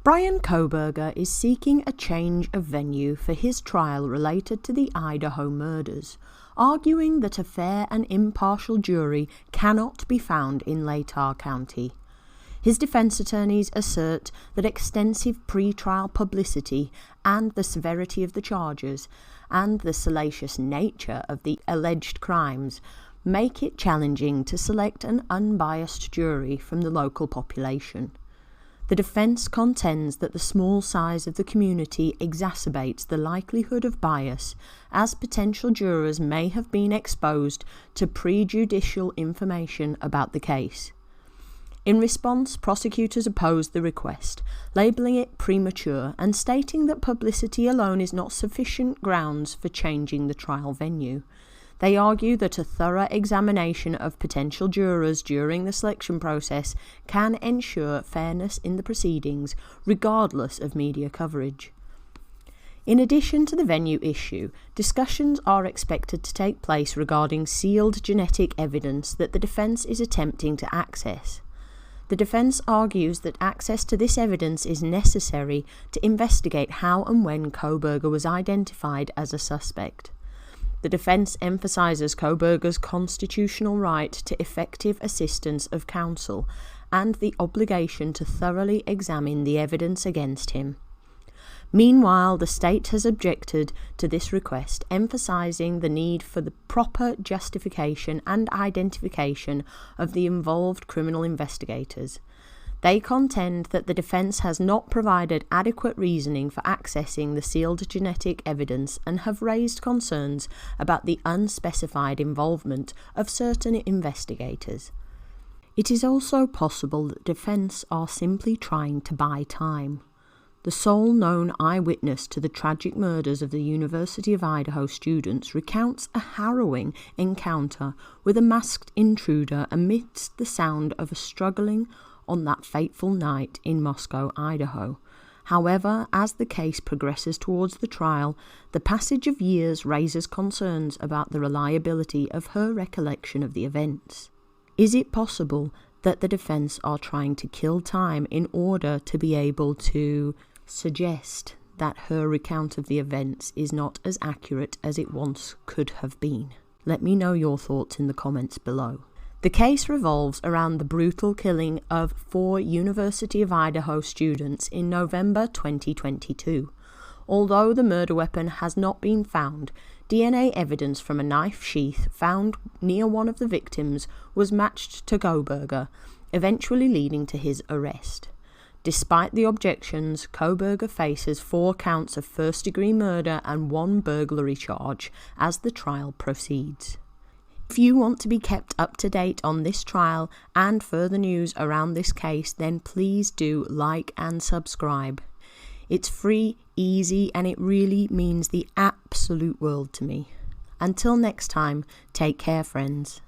Bryan Kohberger is seeking a change of venue for his trial related to the Idaho murders, arguing that a fair and impartial jury cannot be found in Latah County. His defense attorneys assert that extensive pre-trial publicity and the severity of the charges and the salacious nature of the alleged crimes make it challenging to select an unbiased jury from the local population. The defense contends that the small size of the community exacerbates the likelihood of bias, as potential jurors may have been exposed to prejudicial information about the case. In response, prosecutors opposed the request, labelling it premature and stating that publicity alone is not sufficient grounds for changing the trial venue. They argue that a thorough examination of potential jurors during the selection process can ensure fairness in the proceedings, regardless of media coverage. In addition to the venue issue, discussions are expected to take place regarding sealed genetic evidence that the defence is attempting to access. The defence argues that access to this evidence is necessary to investigate how and when Kohberger was identified as a suspect. The defence emphasises Kohberger's constitutional right to effective assistance of counsel and the obligation to thoroughly examine the evidence against him. Meanwhile, the state has objected to this request, emphasising the need for the proper justification and identification of the involved criminal investigators. They contend that the defence has not provided adequate reasoning for accessing the sealed genetic evidence and have raised concerns about the unspecified involvement of certain investigators. It is also possible that defence are simply trying to buy time. The sole known eyewitness to the tragic murders of the University of Idaho students recounts a harrowing encounter with a masked intruder amidst the sound of a struggling on that fateful night in Moscow, Idaho. However, as the case progresses towards the trial, the passage of years raises concerns about the reliability of her recollection of the events. Is it possible that the defence are trying to kill time in order to be able to suggest that her recount of the events is not as accurate as it once could have been? Let me know your thoughts in the comments below. The case revolves around the brutal killing of 4 University of Idaho students in November 2022. Although the murder weapon has not been found, DNA evidence from a knife sheath found near one of the victims was matched to Kohberger, eventually leading to his arrest. Despite the objections, Kohberger faces 4 counts of first-degree murder and 1 burglary charge as the trial proceeds. If you want to be kept up to date on this trial and further news around this case, then please do like and subscribe. It's free, easy, and it really means the absolute world to me. Until next time, take care, friends.